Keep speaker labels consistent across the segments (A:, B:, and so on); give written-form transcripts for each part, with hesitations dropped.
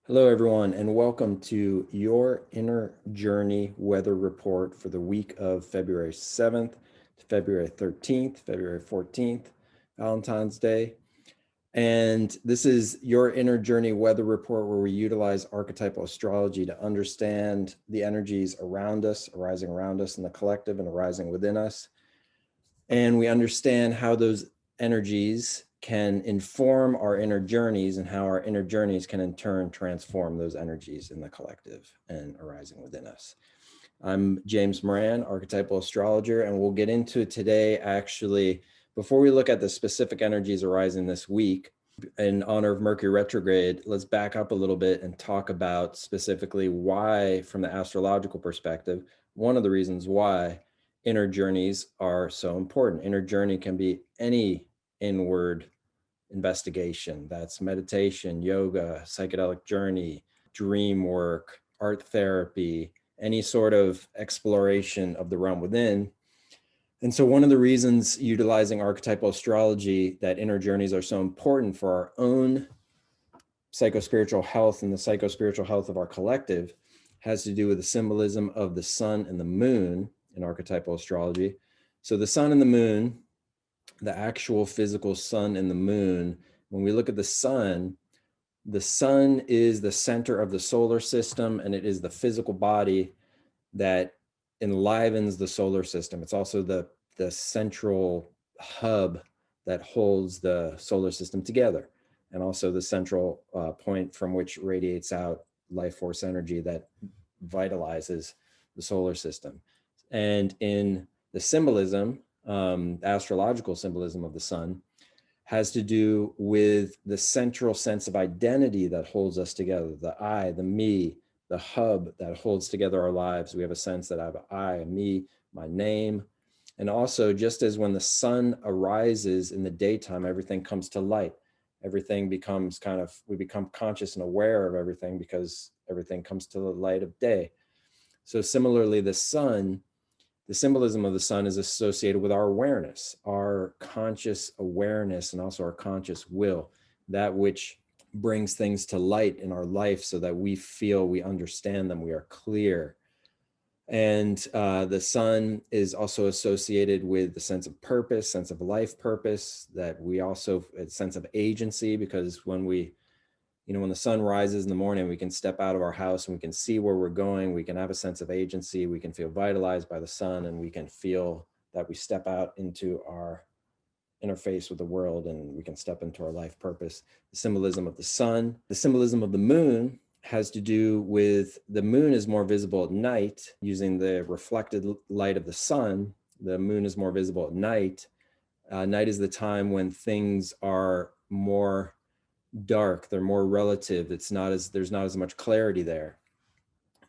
A: Hello, everyone, and welcome to your Inner Journey weather report for the week of February 7th to February 13th, February 14th, Valentine's Day. And this is your Inner Journey weather report where we utilize archetypal astrology to understand the energies around us, arising around us in the collective and arising within us. And we understand how those energies can inform our inner journeys and how our inner journeys can in turn transform those energies in the collective and arising within us. I'm James Moran, archetypal astrologer, and we'll get into it today. Actually, before we look at the specific energies arising this week, in honor of Mercury retrograde, let's back up a little bit and talk about specifically why, from the astrological perspective, one of the reasons why inner journeys are so important. Inner journey can be any inward investigation. That's meditation, yoga, psychedelic journey, dream work, art therapy, any sort of exploration of the realm within. And so one of the reasons utilizing archetypal astrology that inner journeys are so important for our own psychospiritual health and the psychospiritual health of our collective has to do with the symbolism of the sun and the moon in archetypal astrology. So the sun and the moon, the actual physical sun and the moon, when we look at the sun is the center of the solar system, and it is the physical body that enlivens the solar system. It's also the central hub that holds the solar system together, and also the central point from which radiates out life force energy that vitalizes the solar system. And in the symbolism, astrological symbolism of the sun, has to do with the central sense of identity that holds us together, the I, the me, the hub that holds together our lives. We have a sense that I have an I, a me, my name. And also, just as when the sun arises in the daytime, everything comes to light. Everything becomes we become conscious and aware of everything because everything comes to the light of day. So similarly, the symbolism of the sun is associated with our awareness, our conscious awareness, and also our conscious will, that which brings things to light in our life so that we feel we understand them, we are clear. And the sun is also associated with the sense of purpose, sense of life purpose, that we also, a sense of agency, because when the sun rises in the morning, we can step out of our house and we can see where we're going. We can have a sense of agency. We can feel vitalized by the sun, and we can feel that we step out into our interface with the world, and we can step into our life purpose. The symbolism of the sun, the symbolism of the moon has to do with the moon is more visible at night using the reflected light of the sun. The moon is more visible at night. Night is the time when things are more dark, they're more relative. There's not as much clarity there.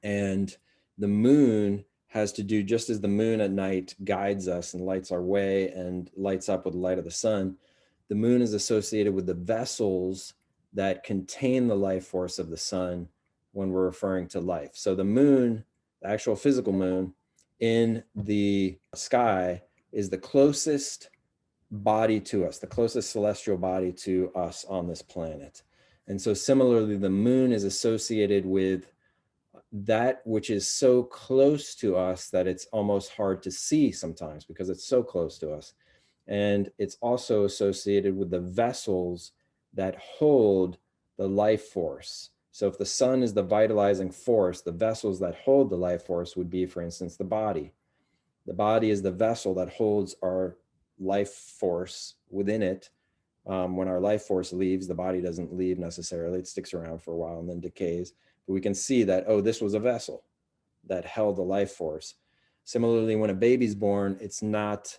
A: And the moon has to do, just as the moon at night guides us and lights our way and lights up with the light of the sun, the moon is associated with the vessels that contain the life force of the sun when we're referring to life. So the moon, the actual physical moon in the sky, is the closest body to us, the closest celestial body to us on this planet. And so similarly, the moon is associated with that which is so close to us that it's almost hard to see sometimes because it's so close to us. And it's also associated with the vessels that hold the life force. So if the sun is the vitalizing force, the vessels that hold the life force would be, for instance, the body. The body is the vessel that holds our life force within it. When our life force leaves, the body doesn't leave necessarily. It sticks around for a while and then decays. But we can see that, oh, this was a vessel that held the life force. Similarly, when a baby's born, it's not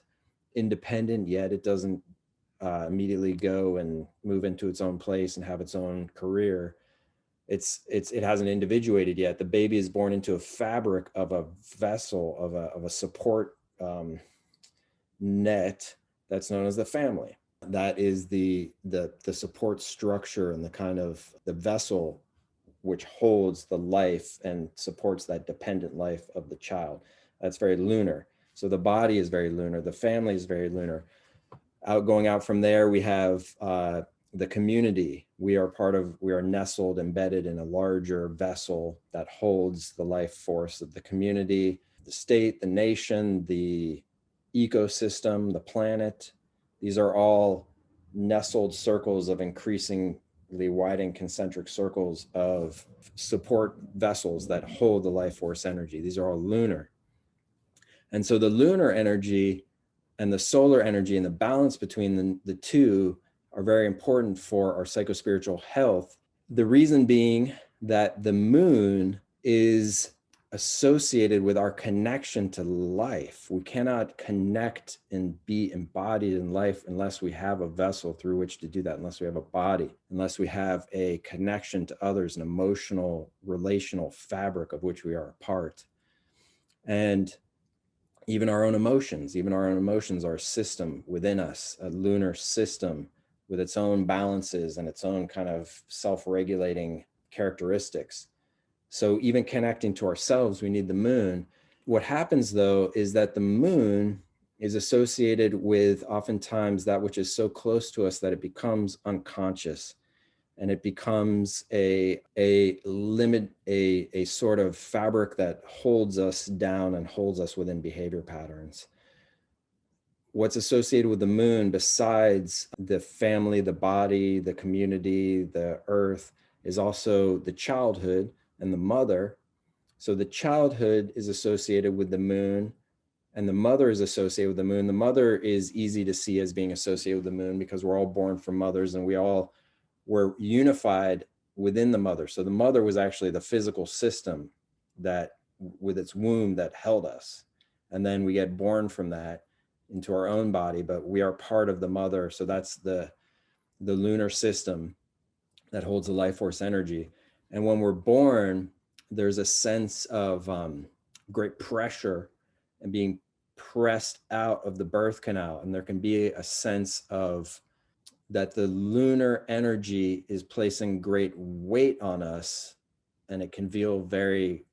A: independent yet. It doesn't immediately go and move into its own place and have its own career. It hasn't individuated yet. The baby is born into a fabric of a vessel, of a support net that's known as the family. That is the support structure and the kind of the vessel which holds the life and supports that dependent life of the child. That's very lunar. So the body is very lunar. The family is very lunar. Going out from there, we have the community. We are nestled, embedded in a larger vessel that holds the life force of the community, the state, the nation, the ecosystem, the planet. These are all nestled circles of increasingly widening concentric circles of support vessels that hold the life force energy. These are all lunar. And so the lunar energy and the solar energy and the balance between the two are very important for our psychospiritual health. The reason being that the moon is associated with our connection to life. We cannot connect and be embodied in life unless we have a vessel through which to do that, unless we have a body, unless we have a connection to others, an emotional, relational fabric of which we are a part. And even our own emotions are a system within us, a lunar system with its own balances and its own kind of self-regulating characteristics. So even connecting to ourselves, we need the moon. What happens though is that the moon is associated with oftentimes that which is so close to us that it becomes unconscious, and it becomes a sort of fabric that holds us down and holds us within behavior patterns. What's associated with the moon, besides the family, the body, the community, the earth, is also the childhood and the mother. So the childhood is associated with the moon, and the mother is associated with the moon. The mother is easy to see as being associated with the moon because we're all born from mothers, and we all were unified within the mother. So the mother was actually the physical system that, with its womb, that held us. And then we get born from that into our own body, but we are part of the mother. So that's the lunar system that holds the life force energy. And when we're born, there's a sense of great pressure and being pressed out of the birth canal. And there can be a sense of that the lunar energy is placing great weight on us, and it can feel we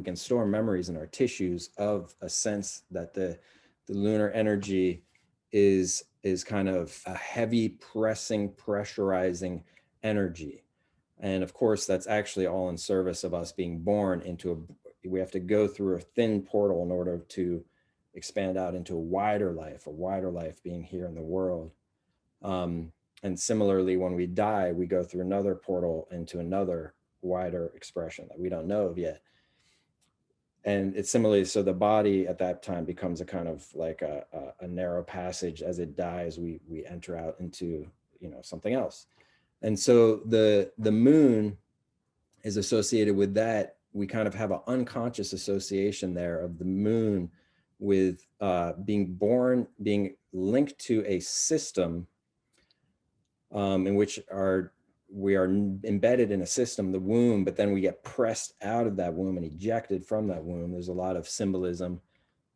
A: can store memories in our tissues of a sense that the lunar energy is kind of a heavy pressurizing energy. And of course, that's actually all in service of us being born we have to go through a thin portal in order to expand out into a wider life being here in the world. And similarly, when we die, we go through another portal into another wider expression that we don't know of yet. And it's similarly, so the body at that time becomes a kind of like a narrow passage. As it dies, we enter out into, something else. And so the moon is associated with that. We kind of have an unconscious association there of the moon with being born, being linked to a system in which we are embedded in a system, the womb, but then we get pressed out of that womb and ejected from that womb. There's a lot of symbolism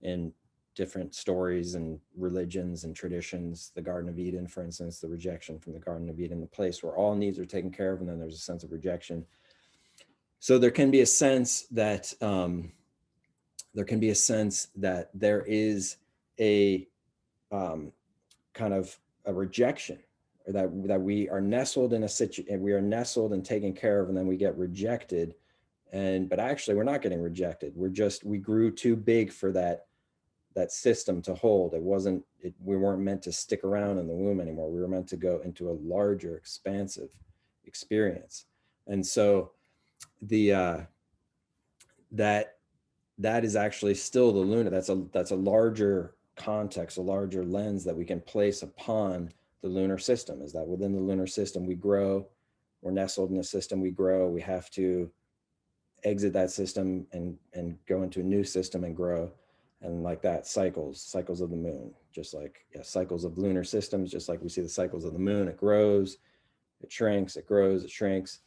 A: in different stories and religions and traditions. The Garden of Eden, for instance, the rejection from the Garden of Eden, the place where all needs are taken care of, and then there's a sense of rejection. So there can be a sense that there is a kind of a rejection, or that we are nestled in we are nestled and taken care of, and then we get rejected. But actually we're not getting rejected. We grew too big for that system to hold. We weren't meant to stick around in the womb anymore. We were meant to go into a larger, expansive experience. And so that is actually still the lunar. That's a larger context, a larger lens that we can place upon the lunar system, is that within the lunar system we grow. We're nestled in a system, we grow. We have to exit that system and go into a new system and grow. And like that, cycles of the moon, just like cycles of lunar systems, just like we see the cycles of the moon. It grows, it shrinks, it grows, it shrinks.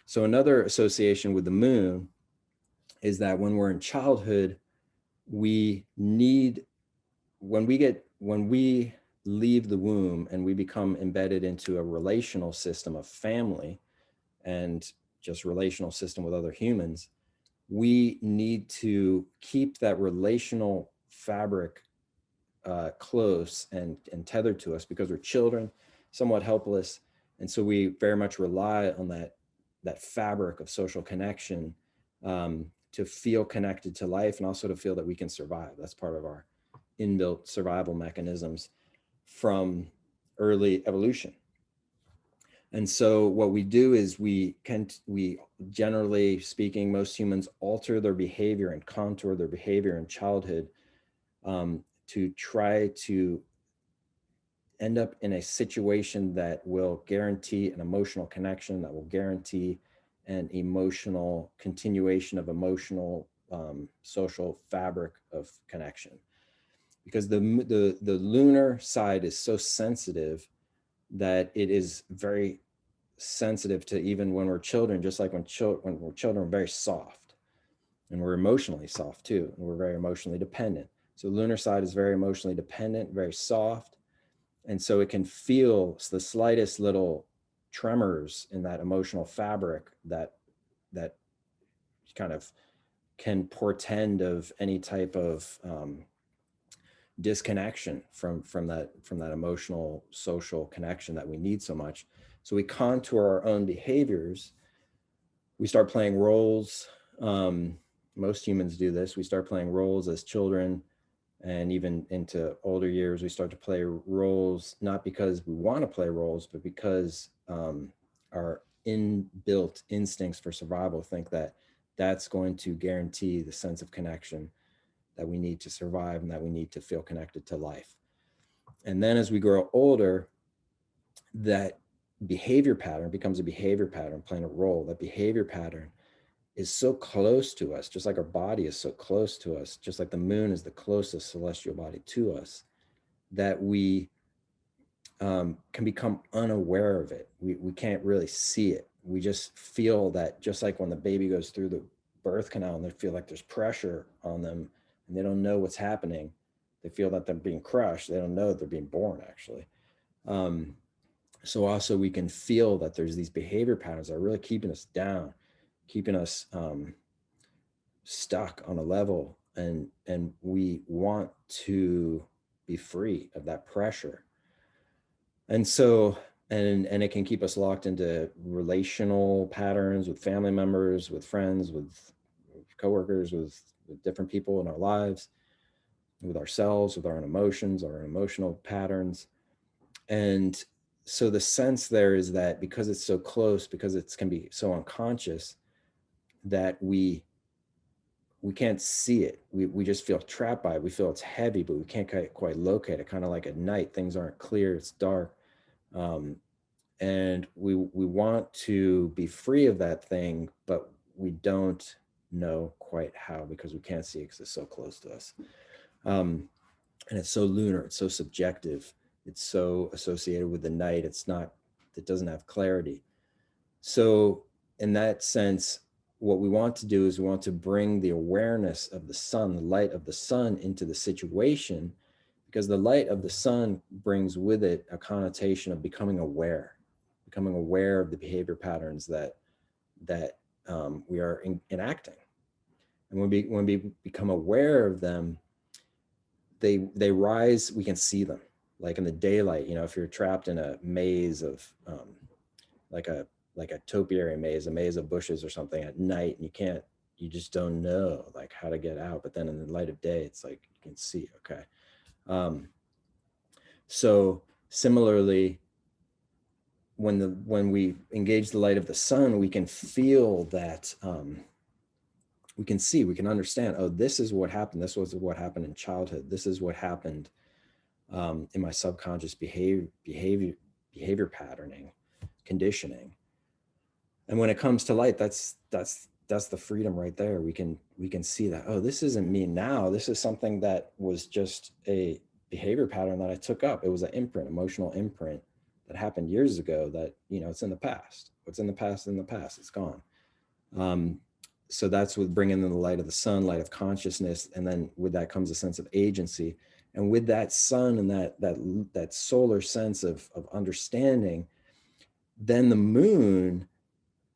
A: So another association with the moon is that when we're in childhood, when we leave the womb and we become embedded into a relational system of family and just relational system with other humans, we need to keep that relational fabric close and tethered to us, because we're children somewhat helpless. And so we very much rely on that fabric of social connection, to feel connected to life, and also to feel that we can survive. That's part of our inbuilt survival mechanisms from early evolution. And so what we do is we generally speaking, most humans alter their behavior and contour their behavior in childhood, to try to end up in a situation that will guarantee an emotional connection, that will guarantee an emotional continuation of emotional, social fabric of connection. Because the lunar side is so sensitive that it is very sensitive to, even when we're children, just like when we're children, we're very soft, and we're emotionally soft too, and we're very emotionally dependent. So lunar side is very emotionally dependent, very soft. And so it can feel the slightest little tremors in that emotional fabric that kind of can portend of any type of disconnection from that emotional social connection that we need so much. So we contour our own behaviors. We start playing roles. Most humans do this. We start playing roles as children, and even into older years, we start to play roles, not because we want to play roles, but because our inbuilt instincts for survival think that that's going to guarantee the sense of connection that we need to survive and that we need to feel connected to life. And then as we grow older, that behavior pattern becomes a behavior pattern, playing a role. That behavior pattern is so close to us, just like our body is so close to us, just like the moon is the closest celestial body to us, that we can become unaware of it. We can't really see it. We just feel that, just like when the baby goes through the birth canal and they feel like there's pressure on them and they don't know what's happening. They feel that they're being crushed. They don't know that they're being born, actually. So also we can feel that there's these behavior patterns that are really keeping us down, keeping us stuck on a level, and we want to be free of that pressure. And so, and it can keep us locked into relational patterns with family members, with friends, with coworkers, with different people in our lives, with ourselves, with our own emotions, our emotional patterns. And so the sense there is that because it's so close, because it can be so unconscious, that we can't see it. We just feel trapped by it. We feel it's heavy, but we can't quite locate it. Kind of like at night, things aren't clear, it's dark. And we want to be free of that thing, but we don't know quite how, because we can't see it because it's so close to us. And it's so lunar, it's so subjective, it's so associated with the night. It doesn't have clarity. So in that sense, what we want to do is we want to bring the awareness of the sun, the light of the sun, into the situation, because the light of the sun brings with it a connotation of becoming aware of the behavior patterns that we are enacting. And when we become aware of them, they rise. We can see them, like in the daylight. If you're trapped in a maze of like a topiary maze, a maze of bushes or something at night, and you just don't know like how to get out. But then in the light of day, it's like you can see. Okay. So similarly, when we engage the light of the sun, we can feel that, we can understand, oh, this is what happened. This was what happened in childhood. This is what happened in my subconscious behavior patterning, conditioning. And when it comes to light, that's the freedom right there. We can see that, oh, this isn't me now. This is something that was just a behavior pattern that I took up. It was an imprint, emotional imprint that happened years ago that, it's in the past. What's in the past, it's gone. So that's with bringing in the light of the sun, light of consciousness. And then with that comes a sense of agency. And with that sun and that solar sense of understanding, then the moon,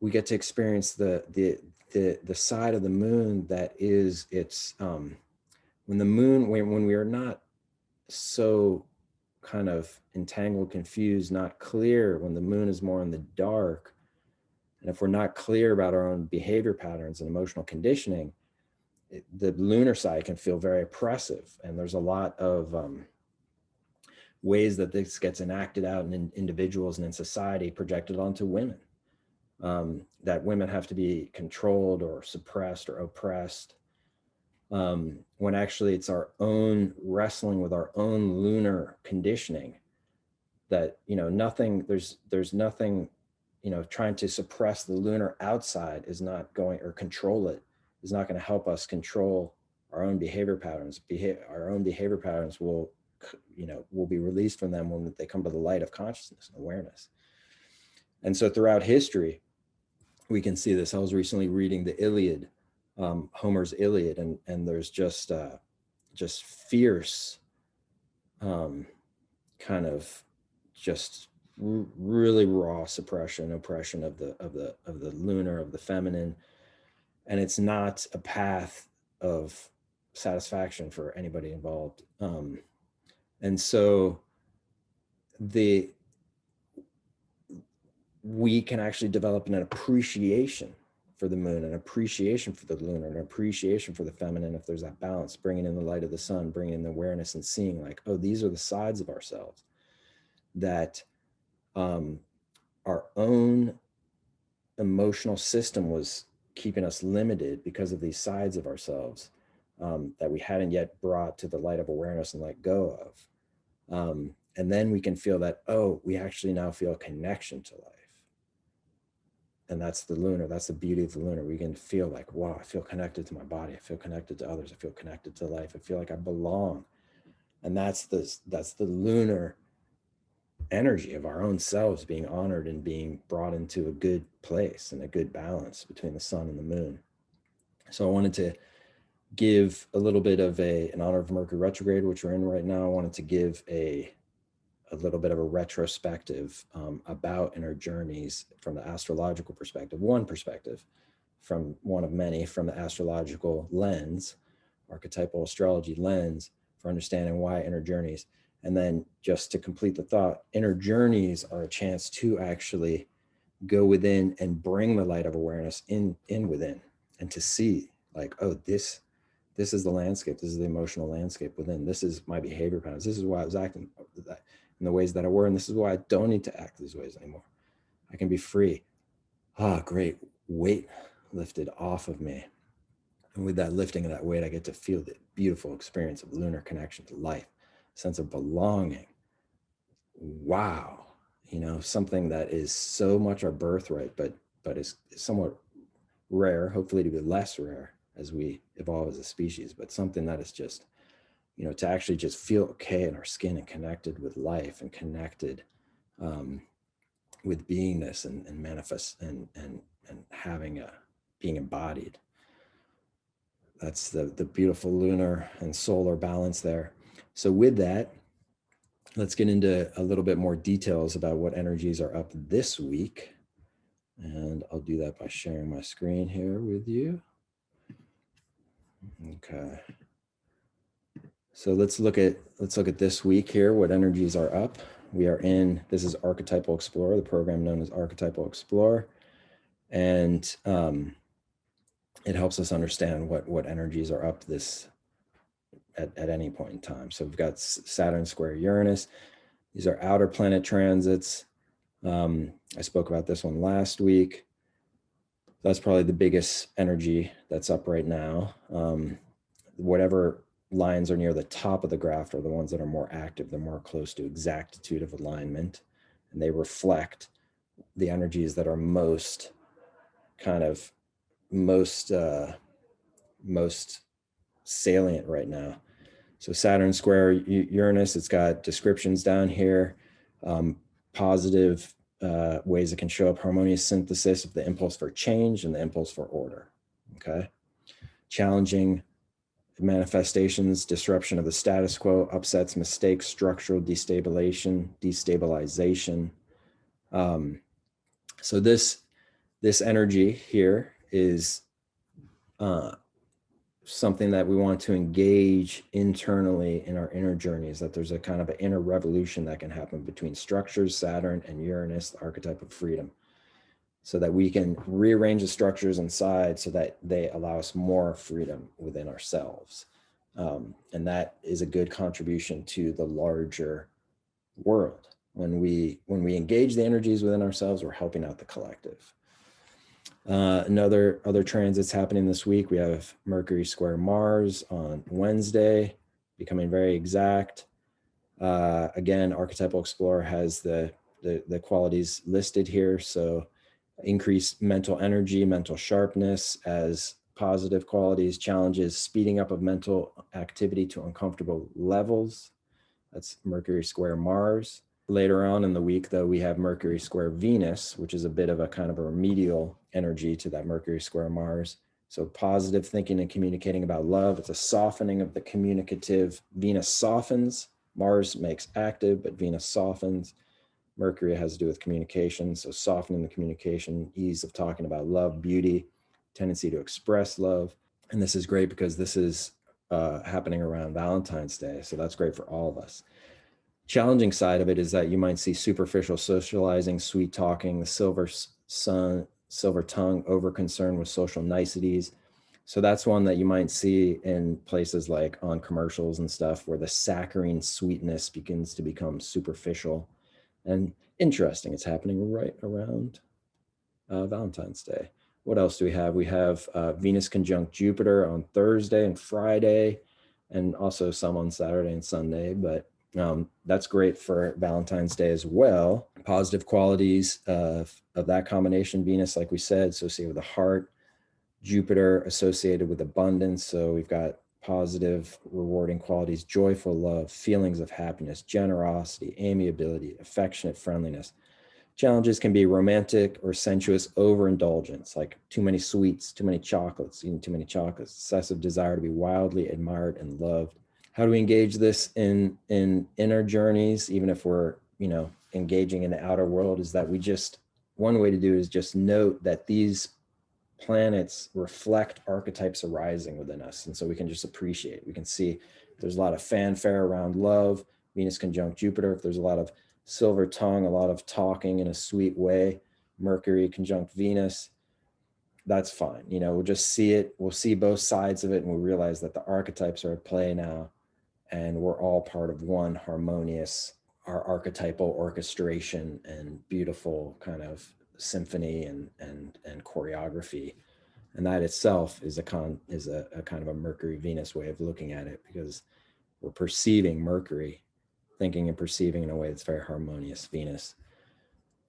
A: we get to experience the side of the moon that is when we are not so kind of entangled, confused, not clear when the moon is more in the dark. And if we're not clear about our own behavior patterns and emotional conditioning, the lunar side can feel very oppressive. And there's a lot of ways that this gets enacted out in individuals and in society, projected onto women. That women have to be controlled or suppressed or oppressed, when actually it's our own wrestling with our own lunar conditioning. That, nothing, there's nothing, trying to suppress the lunar outside is not going, or control it, is not going to help us control our own behavior patterns. Our own behavior patterns will be released from them when they come to the light of consciousness and awareness. And so throughout history, we can see this. I was recently reading the Iliad, Homer's Iliad, and there's just fierce, kind of just really raw suppression, oppression of the lunar, of the feminine, and it's not a path of satisfaction for anybody involved. And so we can actually develop an appreciation for the moon, an appreciation for the lunar, an appreciation for the feminine, if there's that balance, bringing in the light of the sun, bringing in the awareness and seeing like, oh, these are the sides of ourselves that our own emotional system was keeping us limited because of these sides of ourselves that we hadn't yet brought to the light of awareness and let go of. And then we can feel that, oh, we actually now feel a connection to life. And that's the lunar, that's the beauty of the lunar. We can feel like, wow, I feel connected to my body. I feel connected to others. I feel connected to life. I feel like I belong. And that's the lunar energy of our own selves being honored and being brought into a good place and a good balance between the sun and the moon. So I wanted to give a little bit of in honor of Mercury retrograde, which we're in right now. I wanted to give a little bit of a retrospective about inner journeys from the astrological perspective, one perspective from one of many, from the astrological lens, archetypal astrology lens, for understanding why inner journeys. And then just to complete the thought, inner journeys are a chance to actually go within and bring the light of awareness in within, and to see like, oh, this is the landscape. This is the emotional landscape within. This is my behavior patterns. This is why I was acting in the ways that I were. And this is why I don't need to act these ways anymore. I can be free. Great. Weight lifted off of me. And with that lifting of that weight, I get to feel the beautiful experience of lunar connection to life, sense of belonging. Wow. Something that is so much our birthright, but is somewhat rare, hopefully to be less rare as we evolve as a species, but something that is just, to actually just feel okay in our skin and connected with life and connected with beingness and manifest and having being embodied. That's the beautiful lunar and solar balance there. So with that, let's get into a little bit more details about what energies are up this week. And I'll do that by sharing my screen here with you. Okay. So let's look at this week here, what energies are up. We are in, this is Archetypal Explorer, the program known as Archetypal Explorer. And it helps us understand what energies are up this at any point in time. So we've got Saturn square Uranus. These are outer planet transits. I spoke about this one last week. That's probably the biggest energy that's up right now. Whatever lines are near the top of the graph are the ones that are more active. They're more close to exactitude of alignment, and they reflect the energies that are most salient right now. So Saturn square Uranus, it's got descriptions down here, positive ways it can show up: harmonious synthesis of the impulse for change and the impulse for order. Okay. Challenging manifestations, disruption of the status quo, upsets, mistakes, structural destabilization. So this energy here is something that we want to engage internally in our inner journeys, that there's a kind of an inner revolution that can happen between structures, Saturn, and Uranus, the archetype of freedom, so that we can rearrange the structures inside so that they allow us more freedom within ourselves. And that is a good contribution to the larger world. When we engage the energies within ourselves, we're helping out the collective. Other transits happening this week. We have Mercury square Mars on Wednesday, becoming very exact. Again, Archetypal Explorer has the qualities listed here. So increased mental energy, mental sharpness as positive qualities, challenges, speeding up of mental activity to uncomfortable levels. That's Mercury square Mars. Later on in the week, though, we have Mercury square Venus, which is a bit of a kind of a remedial energy to that Mercury square Mars. So positive thinking and communicating about love. It's a softening of the communicative. Venus softens, Mars makes active, but Venus softens. Mercury has to do with communication. So softening the communication, ease of talking about love, beauty, tendency to express love. And this is great because this is happening around Valentine's Day. So that's great for all of us. Challenging side of it is that you might see superficial socializing, sweet talking, the silver tongue, over concern with social niceties. So that's one that you might see in places like on commercials and stuff, where the saccharine sweetness begins to become superficial. And interesting, it's happening right around Valentine's Day. What else do we have? We have Venus conjunct Jupiter on Thursday and Friday, and also some on Saturday and Sunday, but that's great for Valentine's Day as well. Positive qualities of that combination, Venus, like we said, associated with the heart, Jupiter associated with abundance. So we've got positive, rewarding qualities, joyful love, feelings of happiness, generosity, amiability, affectionate friendliness. Challenges can be romantic or sensuous overindulgence, like too many sweets, too many chocolates, eating too many chocolates, excessive desire to be wildly admired and loved. How do we engage this in inner journeys, even if we're, engaging in the outer world? Is that one way to do it is just note that these planets reflect archetypes arising within us. And so we can just appreciate, we can see there's a lot of fanfare around love, Venus conjunct Jupiter. If there's a lot of silver tongue, a lot of talking in a sweet way, Mercury conjunct Venus, that's fine. We'll just see it. We'll see both sides of it, and we'll realize that the archetypes are at play now, and we're all part of one harmonious, our archetypal orchestration and beautiful kind of symphony and choreography. And that itself is a kind of a Mercury Venus way of looking at it, because we're perceiving Mercury, thinking and perceiving in a way that's very harmonious, Venus.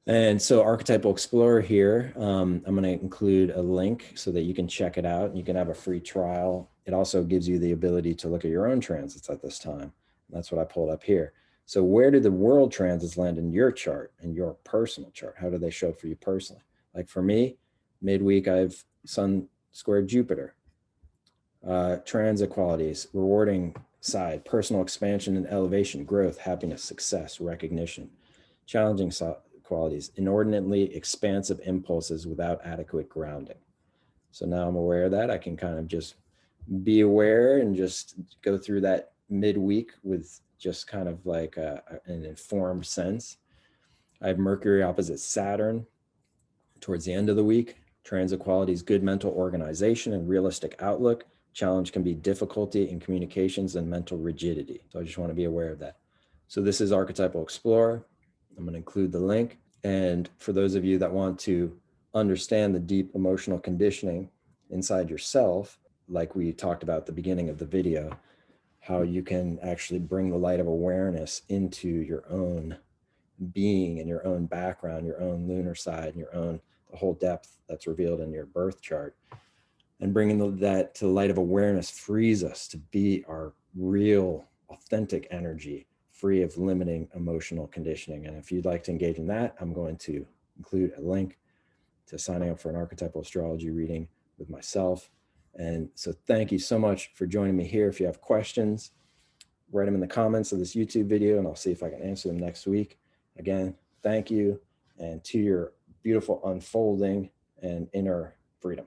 A: And so Archetypal Explorer here, I'm going to include a link so that you can check it out and you can have a free trial. It also gives you the ability to look at your own transits at this time. That's what I pulled up here. So where did the world transits land in your chart, in your personal chart? How do they show up for you personally? Like for me, midweek, I have Sun squared Jupiter. Transit qualities, rewarding side, personal expansion and elevation, growth, happiness, success, recognition. Challenging qualities, inordinately expansive impulses without adequate grounding. So now I'm aware of that. I can kind of just be aware and just go through that midweek with just kind of like an informed sense. I have Mercury opposite Saturn towards the end of the week. Transit qualities, good mental organization and realistic outlook. Challenge can be difficulty in communications and mental rigidity. So I just want to be aware of that. So this is Archetypal Explorer. I'm going to include the link. And for those of you that want to understand the deep emotional conditioning inside yourself, like we talked about at the beginning of the video, how you can actually bring the light of awareness into your own being and your own background, your own lunar side, and the whole depth that's revealed in your birth chart. And bringing that to the light of awareness frees us to be our real, authentic energy, free of limiting emotional conditioning. And if you'd like to engage in that, I'm going to include a link to signing up for an archetypal astrology reading with myself. And so thank you so much for joining me here. If you have questions, write them in the comments of this YouTube video, and I'll see if I can answer them next week. Again, thank you, and to your beautiful unfolding and inner freedom.